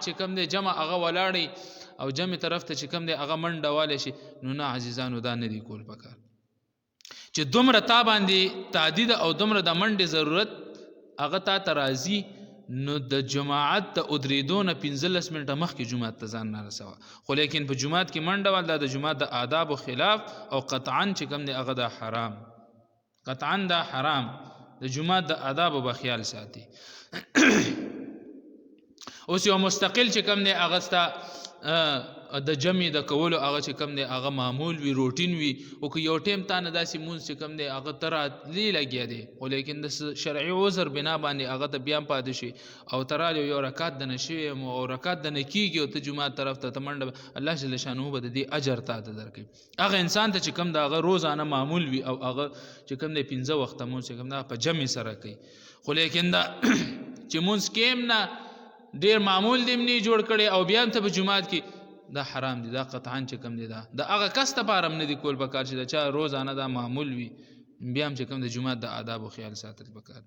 چې کوم دی جمع هغه ولاړی او جمع طرف ته چې کوم دی هغه منډه والی شي نو نه عزیزانو دا نه دی کول پکار چې دومره تا باندې تعدید او دومره د منډې ضرورت هغه تا ته راځي نو د جماعت د ادریدو نه 15 منټه مخکې جماعت ته ځان نه رسوه خو لیکن په جماعت کې منډه وال دا د جماعت د آدابو خلاف او قطعا چې کوم دی هغه دا حرام قطعا دا حرام د جماعت د آدابو به خیال ساتي اوس یو مستقل چې کوم دی هغه ستا د جمع د کولو هغه چې کوم دی هغه معمول وي روټین وي او که یو ټیم تا نه داسې مونځ چې کوم دی هغه ته راتلي لګیا دی خو لیکن د شرعي عذر بنا باندې هغه ته بیا هم پاتې شي او ته راغلی یو رکات دنه شوی او رکات دنه کېږي او ته جومات طرف ته منډه الله جل شانه به د دې اجر تا ته درکوي هغه انسان ته چې کوم د هغه روزانه معمول وي او هغه چې کوم دی 15 وخته مونځ چې کوم دی په جمع سره کوي خو لیکن دا چې مونځ کېم نه ډیر معمول دیم نه جوړ کړي او بیا ته په جمعات کې دا حرام دي دا قطعا چې کم دي دا هغه کس ته پاره نه دي کول پکار چې دا چا روزانه دا معمول وي بیا هم چې کم د جمعات د آداب او خیال ساتل پکار